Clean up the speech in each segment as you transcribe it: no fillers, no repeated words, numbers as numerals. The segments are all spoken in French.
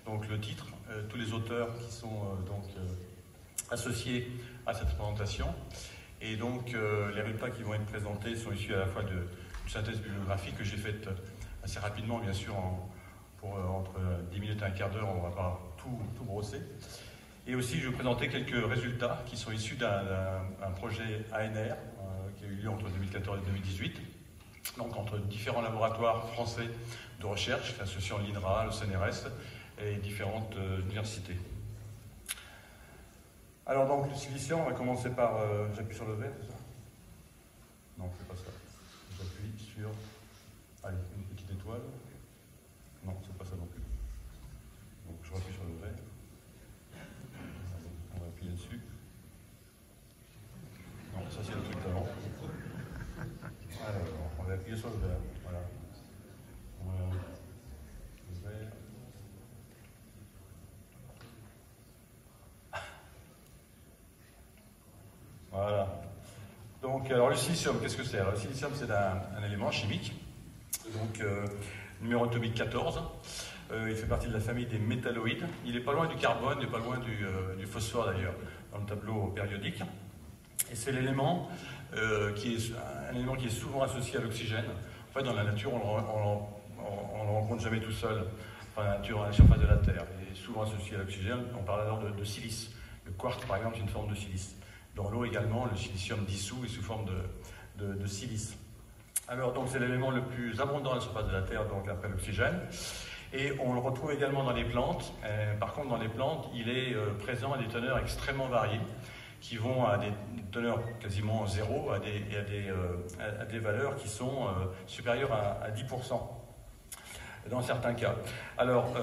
donc le titre, tous les auteurs qui sont associés à cette présentation. Et donc les résultats qui vont être présentés sont issus à la fois d'une synthèse bibliographique que j'ai faite assez rapidement, bien sûr, entre 10 minutes et un quart d'heure, on ne va pas tout brosser. Et aussi, je vais vous présenter quelques résultats qui sont issus d'un projet ANR qui a eu lieu entre 2014 et 2018, donc entre différents laboratoires français de recherche, associant l'INRA, le CNRS et différentes universités. Alors donc, le silicium, on va commencer par... j'appuie sur le vert, c'est ça? Non, c'est pas ça. J'appuie sur... Allez, une petite étoile. Non, c'est pas ça non plus. Donc, je rappuie sur le vert. On va appuyer dessus. Non, ça c'est le truc d'avant. Alors, on va appuyer sur le vert. Voilà. Le vert. Voilà. Donc, alors le silicium, qu'est-ce que c'est? Le silicium, c'est un élément chimique. Donc, numéro atomique 14. Il fait partie de la famille des métalloïdes. Il n'est pas loin du carbone, il n'est pas loin du phosphore d'ailleurs, dans le tableau périodique. Et c'est l'élément qui est souvent associé à l'oxygène. En fait, dans la nature, on ne le rencontre jamais tout seul. Enfin, la nature, à la surface de la Terre. Il est souvent associé à l'oxygène. On parle alors de silice. Le quartz, par exemple, c'est une forme de silice. Dans l'eau également, le silicium dissous est sous forme de silice. Alors, donc, c'est l'élément le plus abondant à la surface de la Terre, donc après l'oxygène. Et on le retrouve également dans les plantes. Par contre, dans les plantes, il est présent à des teneurs extrêmement variées, qui vont à des teneurs quasiment zéro, à des valeurs qui sont supérieures à 10%, dans certains cas. Alors,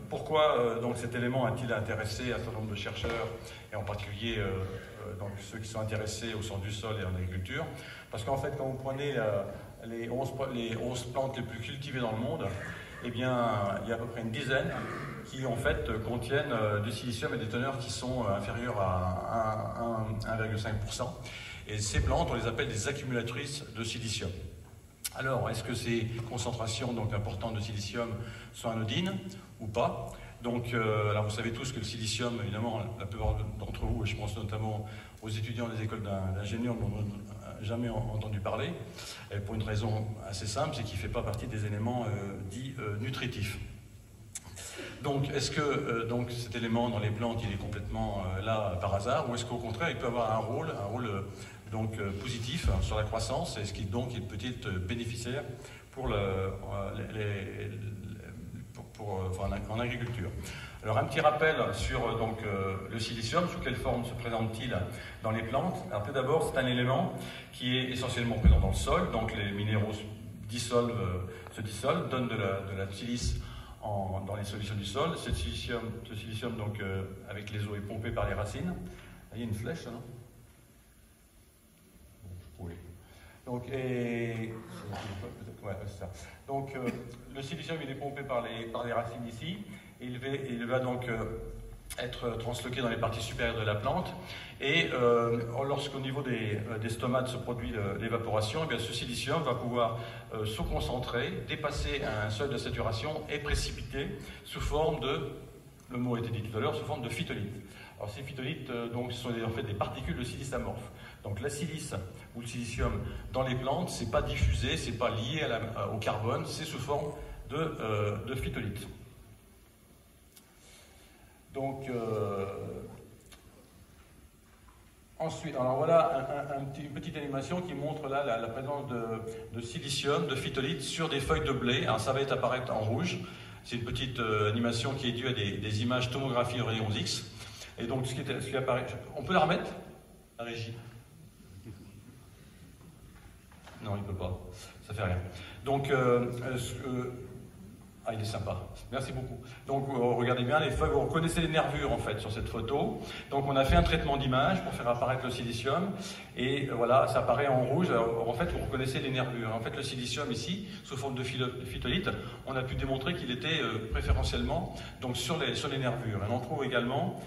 pourquoi donc cet élément a-t-il intéressé un certain nombre de chercheurs, et en particulier donc ceux qui sont intéressés au sens du sol et en agriculture? Parce qu'en fait, quand vous prenez les 11 plantes les plus cultivées dans le monde, eh bien, il y a à peu près une dizaine qui, en fait, contiennent du silicium et des teneurs qui sont inférieures à 1,5%. Et ces plantes, on les appelle des accumulatrices de silicium. Alors, est-ce que ces concentrations donc, importantes de silicium sont anodines ou pas? Donc, alors vous savez tous que le silicium, évidemment, la plupart d'entre vous, et je pense notamment aux étudiants des écoles d'ingénieurs, n'ont jamais entendu parler, et pour une raison assez simple, c'est qu'il ne fait pas partie des éléments dits nutritifs. Donc, est-ce que donc, cet élément dans les plantes, il est complètement là par hasard, ou est-ce qu'au contraire, il peut avoir un rôle donc, positif sur la croissance, et est-ce qu'il donc peut être bénéficiaire pour en agriculture? Alors un petit rappel sur donc, le silicium, sous quelle forme se présente-t-il dans les plantes? Alors tout d'abord, c'est un élément qui est essentiellement présent dans le sol, donc les minéraux se dissolvent, donnent de la silice dans les solutions du sol. Ce silicium donc, avec les eaux est pompé par les racines. Il y a une flèche, non? Oui. Donc, ouais, c'est ça. Donc, le silicium, il est pompé par les racines ici, et il va donc être transloqué dans les parties supérieures de la plante. Et lorsqu'au niveau des stomates se produit l'évaporation, eh bien, ce silicium va pouvoir se concentrer, dépasser un seuil de saturation et précipiter sous forme de, le mot a été dit tout à l'heure, sous forme de phytolite. Alors ces phytolithes, donc, ce sont en fait des particules de silice amorphes. Donc la silice ou le silicium dans les plantes, c'est pas diffusé, c'est pas lié au carbone, c'est sous forme de phytolite. Donc ensuite, alors voilà une petite animation qui montre là la présence de silicium, de phytolite sur des feuilles de blé. Alors ça va apparaître en rouge. C'est une petite animation qui est due à des images tomographie en rayons X. Et donc ce qui apparaît, on peut la remettre, la régie? Non, il ne peut pas, ça fait rien. Donc, il est sympa, merci beaucoup. Donc, regardez bien les feuilles, vous reconnaissez les nervures en fait sur cette photo. Donc, on a fait un traitement d'image pour faire apparaître le silicium. Et voilà, ça apparaît en rouge. Alors, en fait, vous reconnaissez les nervures. En fait, le silicium ici, sous forme de phytolite, on a pu démontrer qu'il était préférentiellement donc, sur les nervures. Et on en trouve également,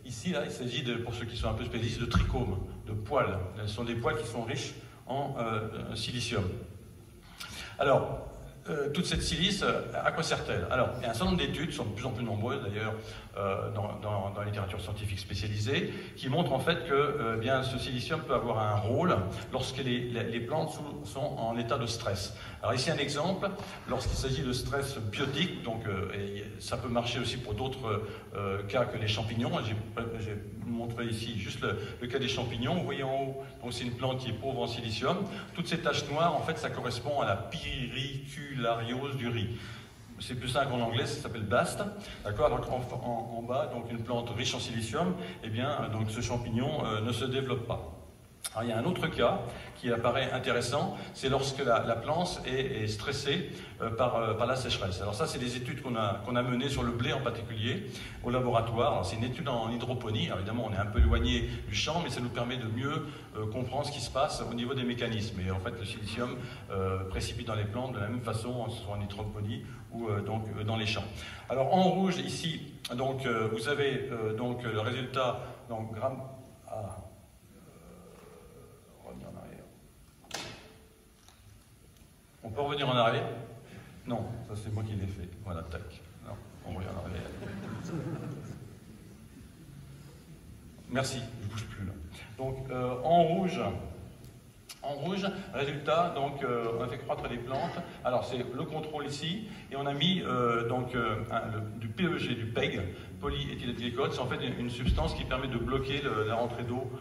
ici, là, il s'agit, pour ceux qui sont un peu spécialistes, de trichomes, de poils. Ce sont des poils qui sont riches en silicium. Alors, toute cette silice, à quoi sert-elle? Alors, il y a un certain nombre d'études, sont de plus en plus nombreuses d'ailleurs dans la littérature scientifique spécialisée, qui montrent en fait que bien, ce silicium peut avoir un rôle lorsque les plantes sont en état de stress. Alors ici un exemple, lorsqu'il s'agit de stress biotique, donc ça peut marcher aussi pour d'autres cas que les champignons. J'ai montré ici juste le cas des champignons. Vous voyez en haut, donc c'est une plante qui est pauvre en silicium. Toutes ces taches noires, en fait, ça correspond à la pyrriculariose du riz. C'est plus simple en anglais, ça s'appelle BAST. D'accord. Donc en bas, donc une plante riche en silicium, eh bien, donc ce champignon ne se développe pas. Alors, il y a un autre cas qui apparaît intéressant, c'est lorsque la plante est stressée par la sécheresse. Alors ça, c'est des études qu'on a menées sur le blé en particulier au laboratoire. C'est une étude en hydroponie. Alors, évidemment, on est un peu éloigné du champ, mais ça nous permet de mieux comprendre ce qui se passe au niveau des mécanismes. Et en fait, le silicium précipite dans les plantes de la même façon, soit en hydroponie ou dans les champs. Alors en rouge ici, donc vous avez donc le résultat donc gramme. On peut revenir en arrière? Non, ça c'est moi qui l'ai fait. Voilà, tac. Non, on revient en arrière. Merci, je ne bouge plus là. Donc en rouge, résultat, donc on a fait croître les plantes. Alors c'est le contrôle ici, et on a mis du PEG, du PEG, polyéthylène-glycol. C'est en fait une substance qui permet de bloquer la rentrée d'eau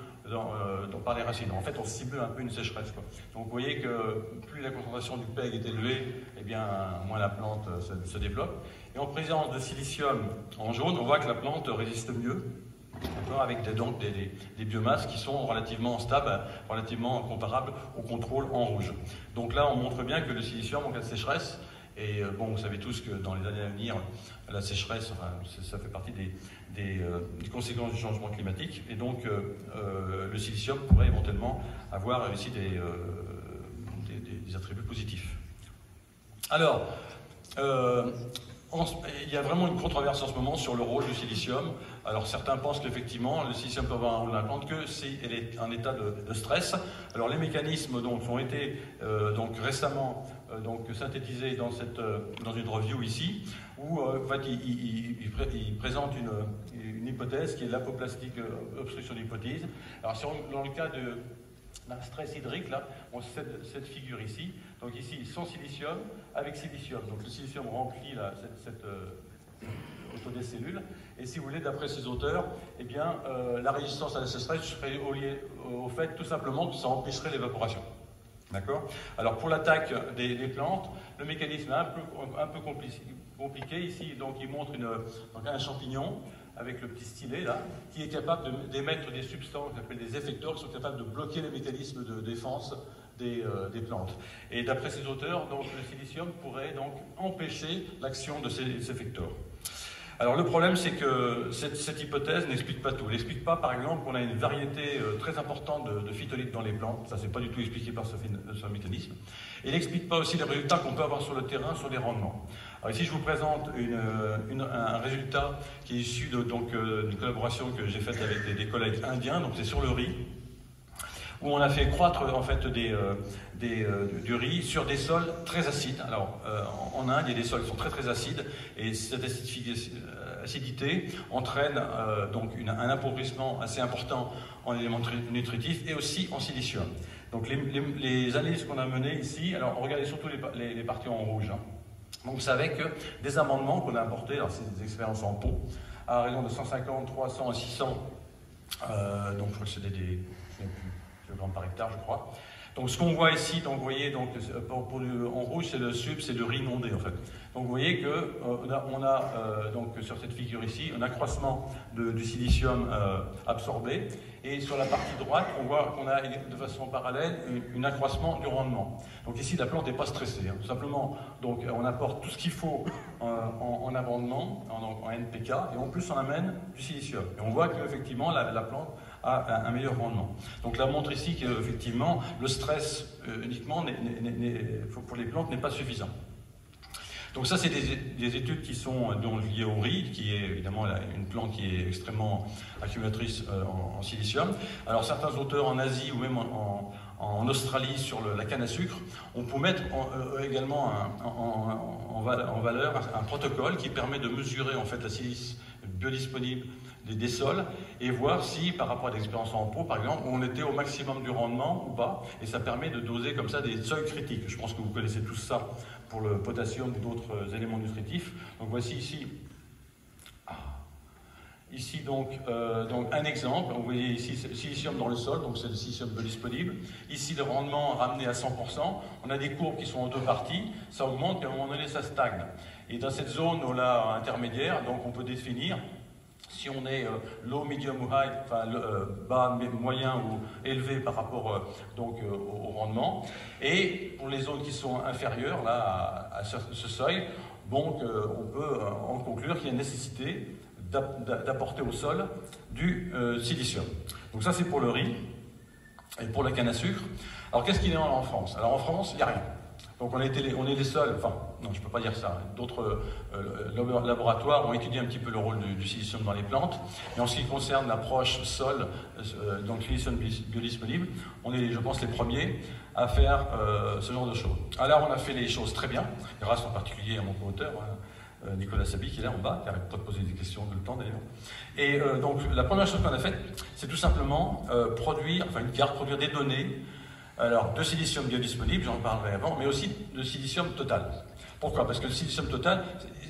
par les racines. En fait, on cible un peu une sécheresse, quoi. Donc vous voyez que plus la concentration du PEG est élevée, eh bien moins la plante se développe. Et en présence de silicium en jaune, on voit que la plante résiste mieux, avec des biomasses qui sont relativement stables, relativement comparables au contrôle en rouge. Donc là, on montre bien que le silicium en cas de sécheresse, et bon, vous savez tous que dans les années à venir, la sécheresse, enfin, ça fait partie des conséquences du changement climatique, et donc le silicium pourrait éventuellement avoir aussi des attributs positifs. Alors, il y a vraiment une controverse en ce moment sur le rôle du silicium. Alors certains pensent qu'effectivement le silicium peut avoir un rôle dans la plante que si elle est en état de stress. Alors les mécanismes donc ont été récemment synthétisés dans une review ici, où en fait il présente une hypothèse qui est l'apoplastique obstruction d'hypothèse. Alors dans le cas d'un stress hydrique, là, on cette figure ici. Donc ici, sans silicium, avec silicium. Donc le silicium remplit cette auto des cellules. Et si vous voulez, d'après ces auteurs, eh bien, la résistance à la sécheresse serait au fait tout simplement que ça empêcherait l'évaporation. D'accord? Alors pour l'attaque des plantes, le mécanisme est un peu compliqué. Ici, donc, il montre un champignon avec le petit stylet là, qui est capable d'émettre des substances qu'on appelle des effecteurs, qui sont capables de bloquer les mécanismes de défense des plantes. Et d'après ces auteurs, donc, le silicium pourrait donc empêcher l'action de ces effecteurs. Alors le problème, c'est que cette hypothèse n'explique pas tout. Elle n'explique pas, par exemple, qu'on a une variété très importante de phytolithes dans les plantes. Ça, c'est pas du tout expliqué par ce mécanisme. Et elle n'explique pas aussi les résultats qu'on peut avoir sur le terrain, sur les rendements. Alors ici, je vous présente un résultat qui est issu d'une collaboration que j'ai faite avec des collègues indiens. Donc c'est sur le riz, où on a fait croître en fait du riz sur des sols très acides. Alors en Inde, il y a des sols qui sont très très acides, et cette acidité entraîne un appauvrissement assez important en éléments nutritifs et aussi en silicium. Donc les analyses qu'on a menées ici, alors regardez surtout les parties en rouge. Hein. Donc vous savez que des amendements qu'on a apportés, alors c'est des expériences en pot, à raison de 150, 300 et 600, donc je crois que c'était des grammes par hectare, je crois. Donc ce qu'on voit ici, donc vous voyez, donc, en rouge c'est le sub, c'est le riz inondé en fait. Donc vous voyez que on a donc sur cette figure ici un accroissement du silicium absorbé, et sur la partie droite on voit qu'on a de façon parallèle un accroissement du rendement. Donc ici la plante n'est pas stressée, hein. Tout simplement donc on apporte tout ce qu'il faut en amendement, en NPK, et en plus on amène du silicium. Et on voit qu'effectivement la plante a un meilleur rendement. Donc la montre ici qu'effectivement le stress uniquement pour les plantes n'est pas suffisant. Donc ça, c'est des études qui sont liées au riz, qui est évidemment une plante qui est extrêmement accumulatrice en silicium. Alors certains auteurs en Asie ou même en en Australie sur la canne à sucre, on peut mettre également en valeur un protocole qui permet de mesurer en fait la silice biodisponible des sols et voir si, par rapport à des expériences en pot, par exemple, on était au maximum du rendement ou pas, et ça permet de doser comme ça des seuils critiques. Je pense que vous connaissez tous ça pour le potassium ou d'autres éléments nutritifs. Donc voici ici donc un exemple. Vous voyez ici silicium dans le sol, donc c'est le silicium biodisponible. Ici le rendement ramené à 100%. On a des courbes qui sont en deux parties, ça augmente et à un moment donné ça stagne. Et dans cette zone là intermédiaire, donc on peut définir si on est low, medium ou high, enfin bas, moyen ou élevé par rapport au rendement. Et pour les zones qui sont inférieures là, à ce seuil, donc on peut en conclure qu'il y a une nécessité d'apporter au sol du silicium. Donc ça c'est pour le riz et pour la canne à sucre. Alors qu'est-ce qu'il y a en France? Alors en France, il n'y a rien. Donc on est les seuls, enfin non je ne peux pas dire ça, d'autres laboratoires ont étudié un petit peu le rôle du silicium dans les plantes, mais en ce qui concerne l'approche sol, donc silicium biodisponible, on est je pense les premiers à faire ce genre de choses. Alors on a fait les choses très bien, grâce en particulier à mon co-auteur, Nicolas Sabi qui est là en bas, qui arrête pas de poser des questions tout le temps d'ailleurs. Et donc la première chose qu'on a faite, c'est tout simplement produire des données. Alors, de silicium biodisponible, j'en parlerai avant, mais aussi de silicium total. Pourquoi? Parce que le silicium total,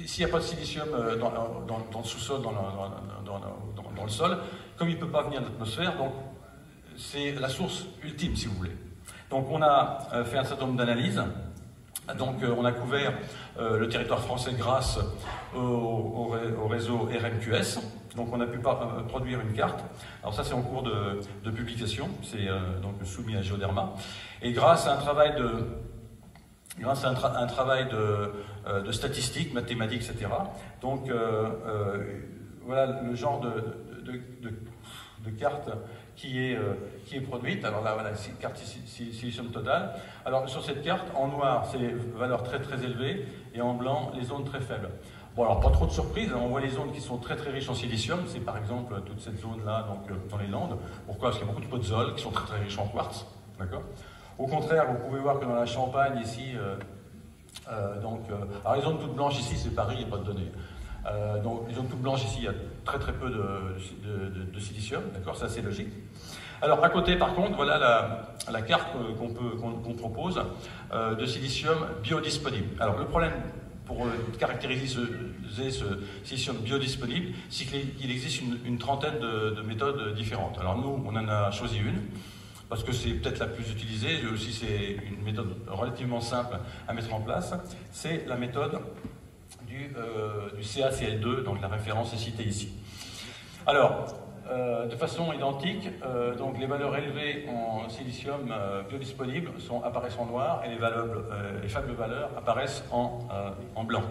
s'il n'y a pas de silicium dans le sous-sol, dans le sol, comme il ne peut pas venir de l'atmosphère, donc c'est la source ultime, si vous voulez. Donc on a fait un certain nombre d'analyses. Donc on a couvert le territoire français grâce au réseau RMQS. Donc on a pu produire une carte. Alors ça c'est en cours de publication, c'est donc soumis à Géoderma. Et grâce à un travail de statistiques, mathématiques, etc. Donc voilà le genre de carte qui est produite. Alors là, voilà, c'est une carte silicium total. Alors sur cette carte, en noir, c'est les valeurs très très élevées, et en blanc, les zones très faibles. Bon, alors pas trop de surprise, on voit les zones qui sont très très riches en silicium, c'est par exemple toute cette zone-là, donc dans les Landes. Pourquoi? Parce qu'il y a beaucoup de podzol qui sont très très riches en quartz, d'accord? Au contraire, vous pouvez voir que dans la Champagne, ici, alors les zones toutes blanches ici, c'est Paris, il n'y a pas de données. Donc les zones toutes blanches ici, il y a très très peu de silicium, d'accord? Ça c'est logique. Alors à côté, par contre, voilà la carte qu'on propose de silicium biodisponible. Alors le problème pour caractériser ce silicium biodisponible, c'est qu'il existe une trentaine de méthodes différentes. Alors nous, on en a choisi une, parce que c'est peut-être la plus utilisée, et aussi c'est une méthode relativement simple à mettre en place. C'est la méthode du CaCl2, donc la référence est citée ici. Alors, de façon identique, donc les valeurs élevées en silicium biodisponible apparaissent en noir, et les faibles valeurs apparaissent en blanc.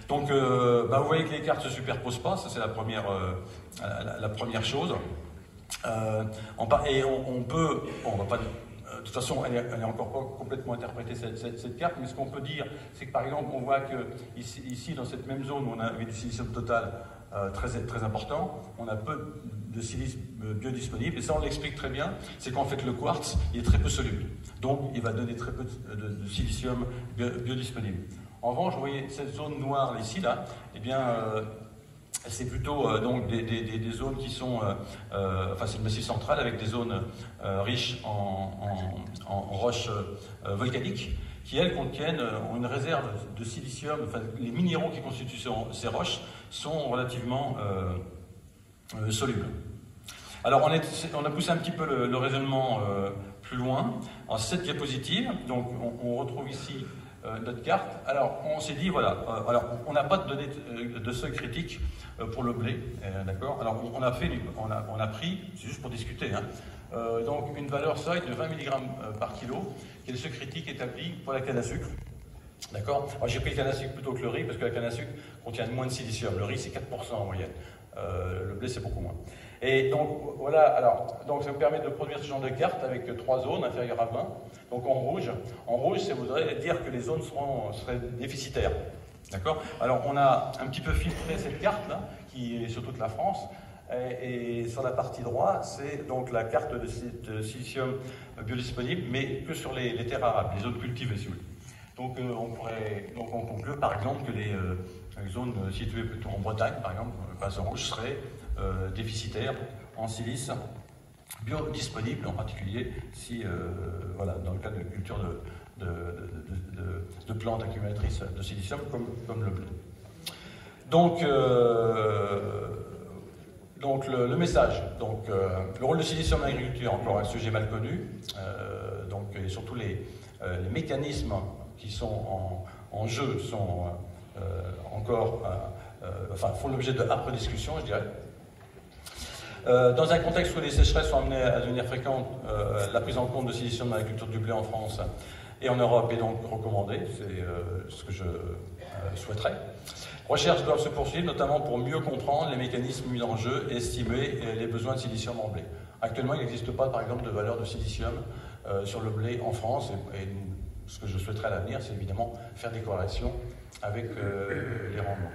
Donc vous voyez que les cartes ne se superposent pas, ça c'est la première chose. Et on peut, bon, on va pas, de toute façon elle est encore pas complètement interprétée cette carte, mais ce qu'on peut dire, c'est que par exemple on voit que ici dans cette même zone où on avait du silicium total très important, on a peu de silice biodisponible, et ça on l'explique très bien, c'est qu'en fait le quartz il est très peu soluble, donc il va donner très peu de silicium biodisponible. En revanche, vous voyez cette zone noire ici là, eh bien c'est plutôt donc des zones qui sont, enfin c'est le massif central avec des zones riches en roches volcaniques, qui elles contiennent une réserve de silicium. Enfin, les minéraux qui constituent ces roches sont relativement solubles. Alors on a poussé un petit peu le raisonnement plus loin. En cette diapositive, donc on retrouve ici notre carte. Alors on s'est dit voilà, alors on n'a pas de données de seuil critique pour le blé, d'accord. Alors on a pris, c'est juste pour discuter, hein, donc une valeur seuil de 20 mg par kilo, qui est le seuil critique établi pour la canne à sucre. D'accord. Alors j'ai pris le canne à sucre plutôt que le riz, parce que la canne à sucre contient moins de silicium. Le riz c'est 4% en moyenne. Le blé c'est beaucoup moins. Et donc voilà, alors donc ça me permet de produire ce genre de carte avec 3 zones inférieures à 20. Donc en rouge, ça voudrait dire que les zones seraient déficitaires. D'accord. Alors on a un petit peu filtré cette carte là, qui est sur toute la France. Et sur la partie droite, c'est donc la carte de silicium biodisponible, mais que sur les terres arables, les zones cultivées, si vous voulez. Donc on conclut par exemple que les zones situées plutôt en Bretagne, par exemple, base rouge, seraient déficitaires en silice biodisponible, en particulier si, voilà, dans le cas de culture de plantes accumulatrices de silicium comme le blé. Donc le message, le rôle de silicium en agriculture, encore un sujet mal connu, et surtout les mécanismes qui sont en jeu sont encore, font l'objet de âpres discussions, je dirais. Dans un contexte où les sécheresses sont amenées à devenir fréquentes, la prise en compte de silicium dans l'agriculture du blé en France et en Europe est donc recommandée, c'est ce que je souhaiterais. Recherches doivent se poursuivre, notamment pour mieux comprendre les mécanismes mis en jeu et estimer les besoins de silicium en blé. Actuellement, il n'existe pas, par exemple, de valeur de silicium sur le blé en France, et ce que je souhaiterais à l'avenir, c'est évidemment faire des corrélations avec les rendements.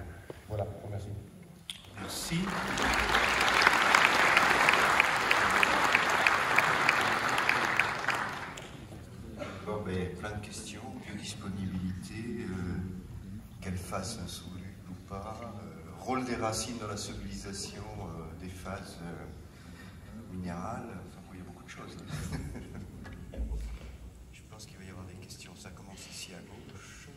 Voilà, merci. Merci. Bon, plein de questions, biodisponibilité, quelle face sous-lutte ou pas, rôle des racines dans la stabilisation des phases minérales, enfin bon, il y a beaucoup de choses. Je pense qu'il va y avoir des questions, ça commence ici à gauche.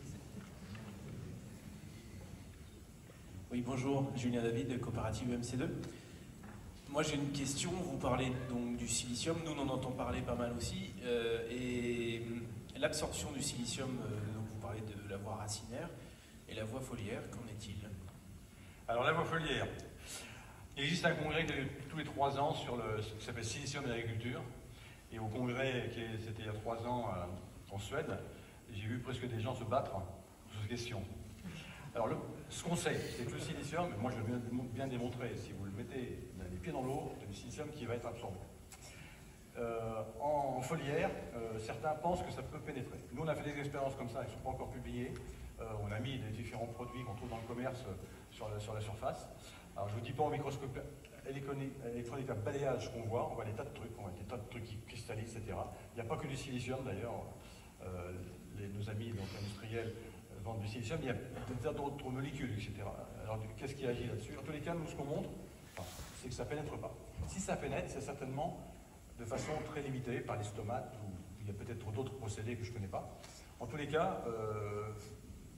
Oui, bonjour, Julien David, coopérative EMC2. Moi j'ai une question, vous parlez donc du silicium, nous on en entend parler pas mal aussi, et l'absorption du silicium, donc vous parlez de la voie racinaire et la voie foliaire, qu'en est-il? Alors la voie foliaire, il existe un congrès tous les 3 ans sur ce qui s'appelle silicium et l'agriculture, et au congrès, c'était il y a 3 ans en Suède, j'ai vu presque des gens se battre sur cette question. Alors ce qu'on sait, c'est que le silicium, moi je viens bien démontrer, si vous le mettez les pieds dans l'eau, c'est du silicium qui va être absorbé. En foliaire, certains pensent que ça peut pénétrer. Nous on a fait des expériences comme ça, elles ne sont pas encore publiées. On a mis les différents produits qu'on trouve dans le commerce sur la surface. Alors je ne vous dis pas au microscope électronique à balayage qu'on voit, on voit des tas de trucs, on voit des tas de trucs qui cristallisent, etc. Il n'y a pas que du silicium d'ailleurs, nos amis donc, industriels vendent du silicium, il y a des tas d'autres molécules, etc. Alors qu'est-ce qui agit là-dessus? En tous les cas, nous ce qu'on montre, c'est que ça ne pénètre pas. Si ça pénètre, c'est certainement de façon très limitée par les stomates, ou il y a peut-être d'autres procédés que je ne connais pas. En tous les cas,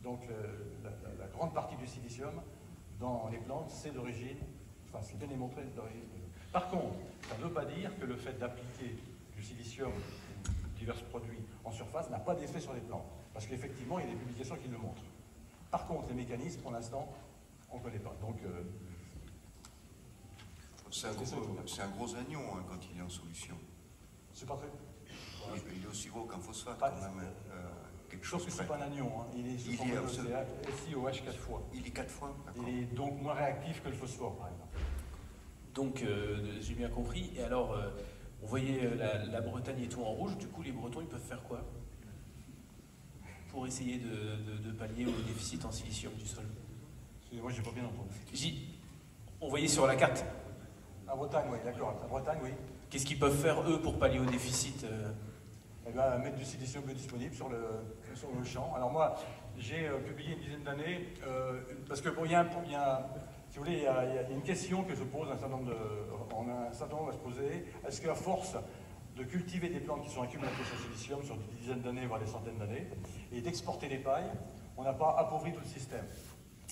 la grande partie du silicium dans les plantes, c'est d'origine, c'est bien démontré d'origine. Par contre, ça ne veut pas dire que le fait d'appliquer du silicium ou divers produits en surface n'a pas d'effet sur les plantes. Parce qu'effectivement, il y a des publications qui le montrent. Par contre, les mécanismes, pour l'instant, on ne connaît pas. Donc, c'est un gros anion hein, quand il est en solution. C'est pas très... Il est aussi gros qu'un phosphate quand même. Quelque chose que ce n'est pas un anion, hein. Il est sous forme de SiOH 4 fois. Il est 4 fois. Il est donc moins réactif que le phosphore, par exemple. Donc, j'ai bien compris. Et alors, on voyait la Bretagne et tout en rouge. Du coup, les Bretons, ils peuvent faire quoi pour essayer de pallier au déficit en silicium du sol? Excusez-moi, je n'ai pas bien entendu. On voyait sur la carte. À Bretagne, oui, d'accord. À Bretagne, oui. Qu'est-ce qu'ils peuvent faire, eux, pour pallier au déficit? Eh bien, mettre du silicium biodisponible sur le champ. Alors moi, j'ai publié une dizaine d'années, parce que bon, si vous voulez, il y a une question que se pose, un certain nombre à se poser. Est-ce qu'à force de cultiver des plantes qui sont accumulatrices en silicium sur des dizaines d'années, voire des centaines d'années, et d'exporter les pailles, on n'a pas appauvri tout le système?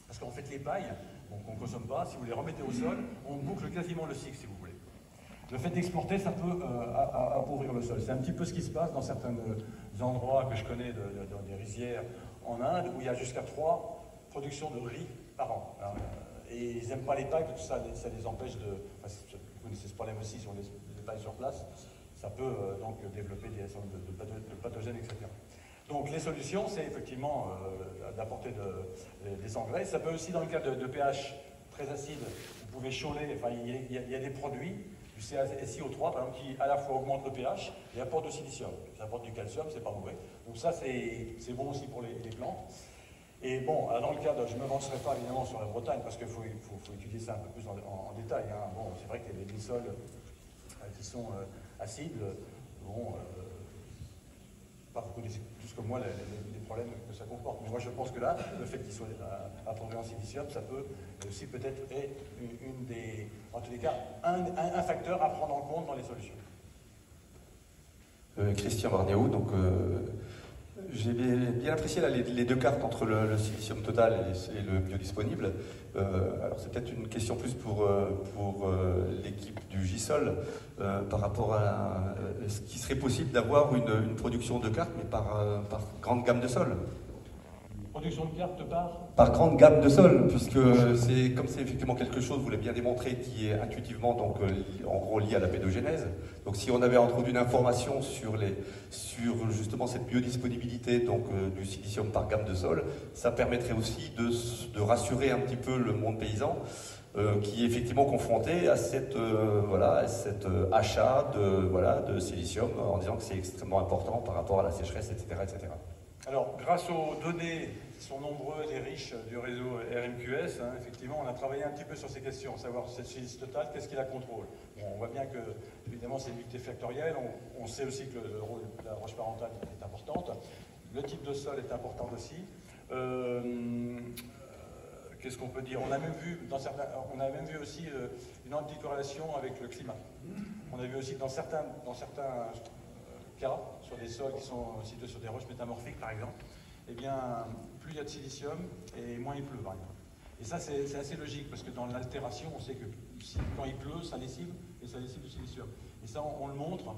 Parce qu'en fait, les pailles, qu'on ne consomme pas, si vous les remettez au sol, on boucle quasiment le cycle, si vous voulez. Le fait d'exporter, ça peut appauvrir le sol. C'est un petit peu ce qui se passe dans certains endroits que je connais, dans des rizières en Inde, où il y a jusqu'à 3 productions de riz par an. Alors, et ils n'aiment pas les pailles, parce que ça les empêche de... vous connaissez ce problème aussi sur les pailles sur place. Ça peut donc développer de pathogènes, etc. Donc les solutions, c'est effectivement d'apporter des engrais. Ça peut aussi, dans le cas de pH très acide, vous pouvez choler, enfin il y a des produits, du SiO3 par exemple, qui à la fois augmentent le pH et apportent du silicium. Ça apporte du calcium, c'est pas mauvais. Donc ça c'est bon aussi pour les plantes. Et bon, dans le cadre, je ne m'avancerai pas évidemment sur la Bretagne, parce qu'il faut étudier ça un peu plus en détail. Hein. Bon, c'est vrai que les sols qui sont acides, bon, pas beaucoup plus comme moi les problèmes que ça comporte. Mais moi je pense que là, le fait qu'il soit appauvri en silicium, ça peut aussi peut-être être en tous les cas, un facteur à prendre en compte dans les solutions. Christian Barnéo, donc j'ai bien apprécié là, les deux cartes entre le silicium total et le biodisponible. Alors c'est peut-être une question plus pour l'équipe du GISOL par rapport à ce qui serait possible d'avoir une production de cartes, mais par grande gamme de sol. Production de cartes par grande gamme de sol, puisque comme c'est effectivement quelque chose, vous l'avez bien démontré, qui est intuitivement donc en gros lié à la pédogénèse. Donc si on avait introduit une information sur justement cette biodisponibilité donc du silicium par gamme de sol, ça permettrait aussi de rassurer un petit peu le monde paysan qui est effectivement confronté à cet achat de silicium en disant que c'est extrêmement important par rapport à la sécheresse, etc., etc. Alors, grâce aux données qui sont nombreuses et riches du réseau RMQS, hein, effectivement, on a travaillé un petit peu sur ces questions, savoir cette silice totale, qu'est-ce qui la contrôle. Bon, on voit bien que, évidemment, c'est multifactoriel, on sait aussi que le rôle de la roche parentale est importante, le type de sol est important aussi. Qu'est-ce qu'on peut dire? On a même vu aussi une anticorrélation avec le climat. On a vu aussi dans certains cas, sur des sols qui sont situés sur des roches métamorphiques par exemple, eh bien, plus il y a de silicium et moins il pleut par exemple. Et ça c'est assez logique parce que dans l'altération, on sait que quand il pleut, ça lessive et ça lessive du silicium. Et ça on le montre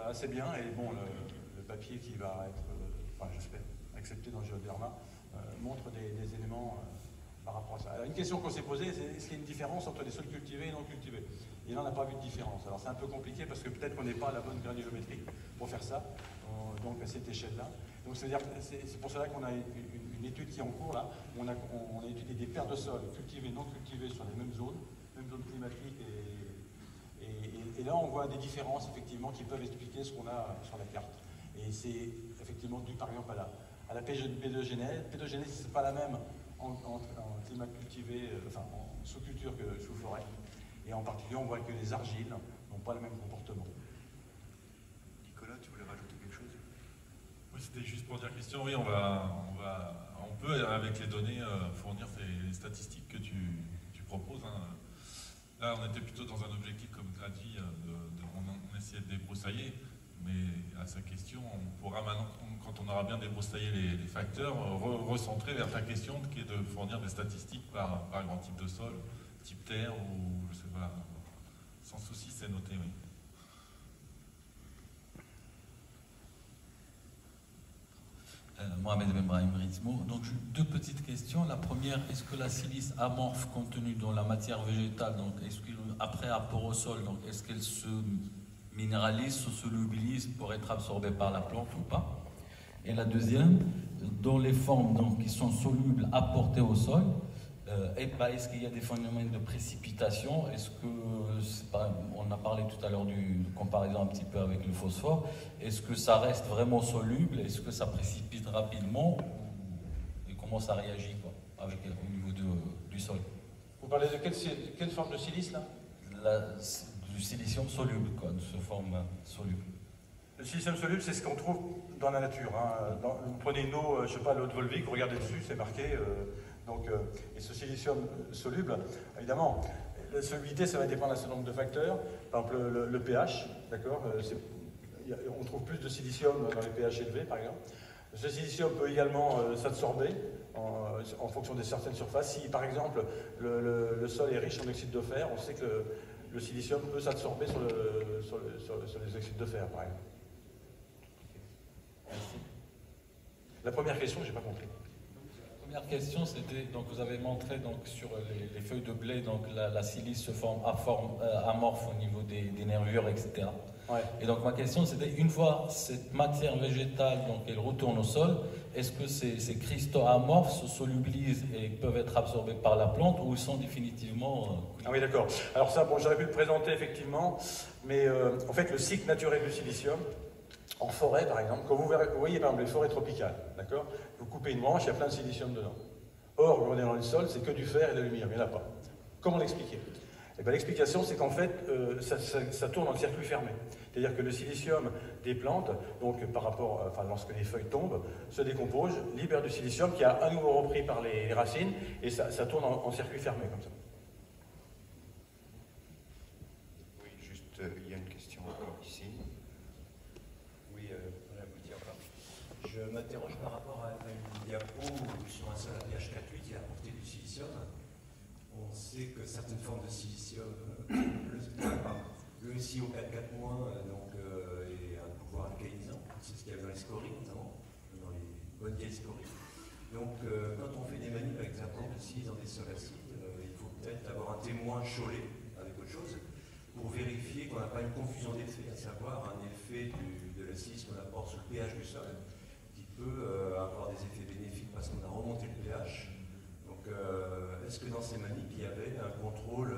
assez bien et bon, le papier qui va être, j'espère, accepté dans Géoderma montre des éléments par rapport à ça. Alors, une question qu'on s'est posée, c'est est-ce qu'il y a une différence entre les sols cultivés et non cultivés? Et là, on n'a pas vu de différence. Alors, c'est un peu compliqué parce que peut-être qu'on n'est pas à la bonne granuliométrie pour faire ça, donc à cette échelle-là. Donc, c'est pour cela qu'on a une étude qui est en cours, là. On a étudié des paires de sols cultivés et non cultivés sur les mêmes zones climatiques. Et là, on voit des différences, effectivement, qui peuvent expliquer ce qu'on a sur la carte. Et c'est effectivement dû, par exemple, à la pédogénèse. Pédogénèse, c'est pas la même en climat cultivé, en sous-culture que sous-forêt. Et en particulier, on voit que les argiles n'ont pas le même comportement. Nicolas, tu voulais rajouter quelque chose? Oui, c'était juste pour dire, Christian, oui, on peut, avec les données, fournir ces statistiques que tu proposes. Hein. Là, on était plutôt dans un objectif, comme tu as dit, on essayait de débroussailler. Mais à sa question, on pourra maintenant, quand on aura bien débroussaillé les facteurs, recentrer vers ta question qui est de fournir des statistiques par grand type de sol, type terre ou je sais pas. Sans souci, c'est noté, oui. Mohamed Benbrahim Rizmo. Donc deux petites questions. La première, est-ce que la silice amorphe contenue dans la matière végétale, donc après apport au sol, donc est-ce qu'elle se minéralise, se solubilise pour être absorbée par la plante ou pas? Et la deuxième, dans les formes donc, qui sont solubles apportées au sol, est-ce qu'il y a des phénomènes de précipitation? Est-ce que, on a parlé tout à l'heure de comparaison un petit peu avec le phosphore, est-ce que ça reste vraiment soluble? Est-ce que ça précipite rapidement? Et comment ça réagit quoi, au niveau du sol? Vous parlez de quelle forme de silice là? Du silicium soluble, quoi, de cette forme soluble. Le silicium soluble, c'est ce qu'on trouve dans la nature. Hein. Vous prenez une eau, je sais pas, l'eau de Volvic, vous regardez dessus, c'est marqué. Et ce silicium soluble, évidemment, la solubilité, ça va dépendre d'un certain nombre de facteurs. Par exemple, le pH, d'accord. On trouve plus de silicium dans les pH élevés, par exemple. Ce silicium peut également s'absorber en fonction de certaines surfaces. Si, par exemple, le sol est riche en oxyde de fer, on sait que le silicium peut s'absorber sur les oxydes de fer, par exemple. Merci. La première question, je n'ai pas compris. La première question, c'était, donc vous avez montré donc, sur les feuilles de blé, donc la silice se forme amorphe au niveau des nervures, etc. Ouais. Et donc ma question, c'était, une fois cette matière végétale, donc elle retourne au sol, est-ce que ces cristaux amorphes se solubilisent et peuvent être absorbés par la plante ou ils sont définitivement... Ah oui, d'accord. Alors ça, bon, j'aurais pu le présenter effectivement, mais en fait, le cycle naturel du silicium, En forêt, par exemple, quand vous voyez par exemple les forêts tropicales, d'accord, vous coupez une branche, il y a plein de silicium dedans. Or, quand on est dans le sol, c'est que du fer et de l'aluminium, il n'y en a pas. Comment l'expliquer? Eh bien, l'explication, c'est qu'en fait, ça tourne en circuit fermé. C'est-à-dire que le silicium des plantes, donc par rapport, enfin, lorsque les feuilles tombent, se décompose, libère du silicium qui a à nouveau repris par les racines, et ça tourne en circuit fermé comme ça. Oui, juste, il y a une question encore ici. Oui, je m'interroge par rapport à une diapo sur un sol à pH 4,8 qui a apporté du silicium. On sait que certaines formes de silicium, le SiO 4,4- est un pouvoir alcalinisant. C'est ce qu'il y a dans les scories, notamment, dans les bonnes vieilles scories. Donc, quand on fait des manips avec de la pompe de silice dans des sols acides, il faut peut-être avoir un témoin Cholet avec autre chose pour vérifier qu'on n'a pas une confusion d'effets, à savoir un effet de la silice qu'on apporte sur le pH du sol, qui peut avoir des effets bénéfiques parce qu'on a remonté le pH. Donc, est-ce que dans ces manips, il y avait un contrôle,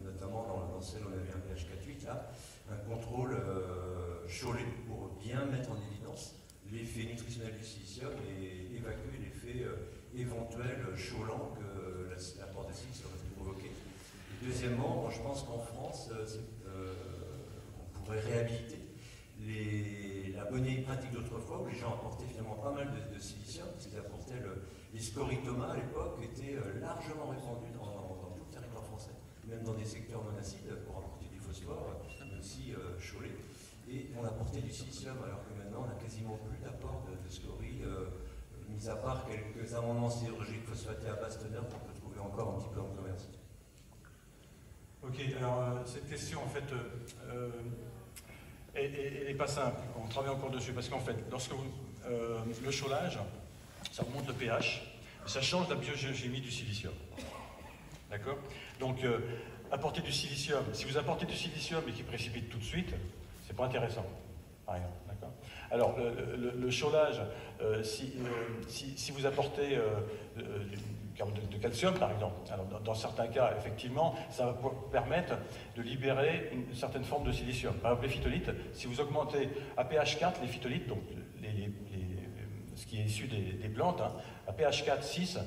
notamment dans celle où on avait un pH 4,8, là, un contrôle Cholet pour bien mettre en évidence l'effet nutritionnel du silicium et évacuer l'effet éventuel cholant que l'apport de silice aurait pu provoquer. Et deuxièmement, je pense qu'en France, on pourrait réhabiliter la bonne vieille pratique d'autrefois où les gens apportaient finalement pas mal de silicium, parce qu'ils apportaient les scories-Thomas à l'époque étaient largement répandus dans tout le territoire français, même dans des secteurs non acides pour apporter du phosphore, mais aussi Cholet. Et on apportait du silicium, alors que maintenant on n'a quasiment plus d'apport de scories, mis à part quelques amendements sidérurgiques phosphatés à basse teneur qu'on peut trouver encore un petit peu en commerce. Ok, alors cette question en fait elle n'est pas simple, on travaille encore dessus, parce qu'en fait, lorsque le chaulage, ça remonte le pH, ça change la biogéochimie du silicium. D'accord? Donc, apporter du silicium, si vous apportez du silicium et qu'il précipite tout de suite, c'est pas intéressant, par exemple. D'accord? Alors, le chaulage, si vous apportez de calcium, par exemple, alors dans certains cas, effectivement, ça va permettre de libérer une certaine forme de silicium. Par exemple, les phytolithes, si vous augmentez à pH 4, les phytolithes, donc ce qui est issu des plantes, hein, à pH 4, 6,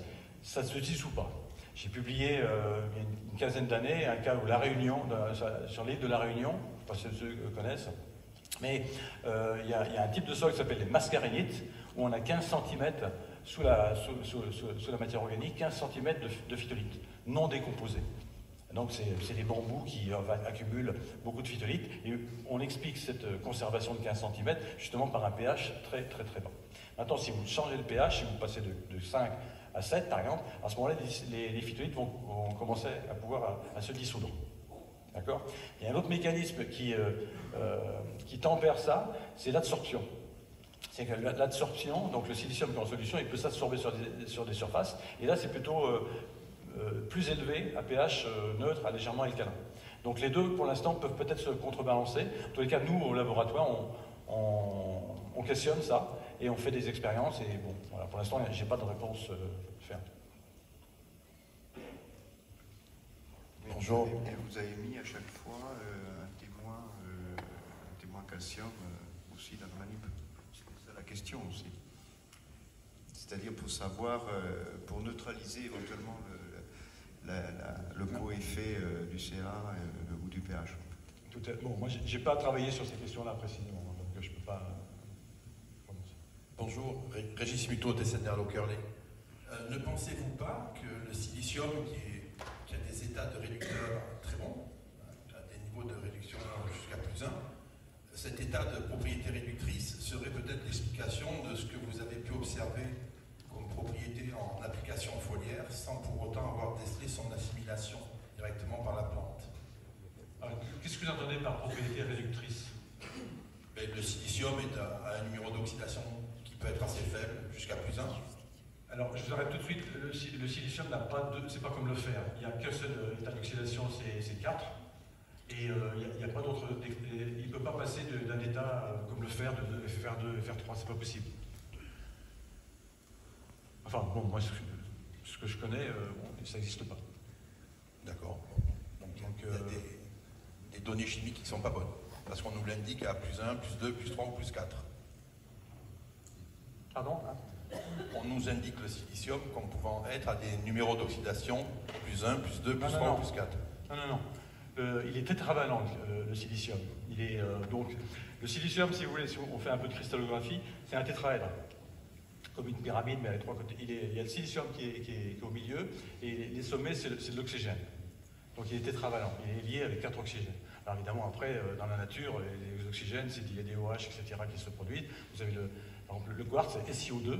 ça ne se dissout pas. J'ai publié il y a une quinzaine d'années un cas où La Réunion, sur l'île de La Réunion, je ne sais pas si ceux connaissent, mais il y a un type de sol qui s'appelle les mascarénites, où on a 15 cm sous la matière organique, 15 cm de phytolithes, non décomposés. Donc c'est des bambous qui accumulent beaucoup de phytolithes, et on explique cette conservation de 15 cm justement par un pH très très très bas. Maintenant, si vous changez le pH, si vous passez de 5 à 7 par exemple, à ce moment-là, les phytolithes vont commencer à pouvoir à se dissoudre. D'accord? Il y a un autre mécanisme qui tempère ça, c'est l'adsorption. C'est que l'adsorption, donc le silicium qui est en solution, il peut s'absorber sur des surfaces, et là c'est plutôt plus élevé à pH neutre, à légèrement alcalin. Donc les deux, pour l'instant, peuvent peut-être se contrebalancer. En tous les cas, nous, au laboratoire, on questionne ça, et on fait des expériences, et bon, voilà, pour l'instant, je n'ai pas de réponse ferme. Bonjour. Et vous avez mis à chaque fois un témoin calcium aussi dans le manip. C'est ça la question aussi. C'est-à-dire pour savoir, pour neutraliser éventuellement le co-effet du CA ou du pH. Bon, moi, je n'ai pas travaillé sur ces questions-là précisément, donc je ne peux pas commencer. Bonjour, Régis Muto, Descender Lockerley. Ne pensez-vous pas que le silicium, qui a des états de réducteur très bons, à des niveaux de réduction jusqu'à +1, cet état de propriété réductrice serait peut-être l'explication de ce que vous avez pu observer comme propriété en application foliaire, sans pour autant avoir décelé son assimilation directement par la plante? Qu'est-ce que vous entendez par propriété réductrice? Le silicium est à un numéro d'oxydation qui peut être assez faible, jusqu'à +1. Alors, je vous arrête tout de suite, le silicium n'a pas de... c'est pas comme le fer, il n'y a qu'un seul état d'oxydation, c'est 4, et il n'y a pas d'autre... il ne peut pas passer d'un état comme le fer, de FR2, FR3, c'est pas possible. Enfin, bon, moi, ce que je connais, ça n'existe pas. D'accord. Donc il y a des données chimiques qui ne sont pas bonnes, parce qu'on nous l'indique à +1, +2, +3 ou +4. Pardon? On nous indique le silicium comme pouvant être à des numéros d'oxydation plus 1, plus 2, plus 3, plus 4. Non. Il est tétravalent, le silicium. Il est, donc, le silicium, si vous voulez, si on fait un peu de cristallographie, c'est un tétraèdre, comme une pyramide, mais à les 3 côtés. Il y a le silicium qui est au milieu, et les sommets, c'est de l'oxygène. Donc il est tétravalent, il est lié avec 4 oxygènes. Alors évidemment, après, dans la nature, les oxygènes, il y a des OH, etc., qui se produisent. Vous avez par exemple, le quartz, c'est SiO2,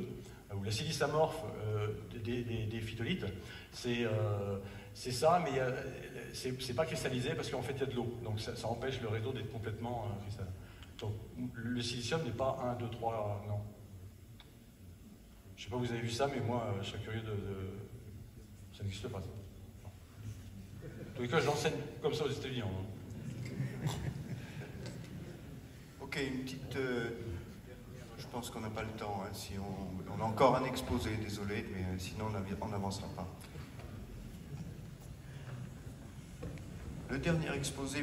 ou la silice amorphe des phytolithes, c'est ça, mais c'est pas cristallisé parce qu'en fait, il y a de l'eau. Donc ça empêche le réseau d'être complètement cristallin. Donc le silicium n'est pas 1, 2, 3, non. Je ne sais pas si vous avez vu ça, mais moi, je serais curieux ça n'existe pas, ça. En tous les cas, je l'enseigne comme ça aux États-Unis. Ok, une petite... je pense qu'on n'a pas le temps. Hein, si on a encore un exposé, désolé, mais sinon on n'avancera pas. Le dernier exposé,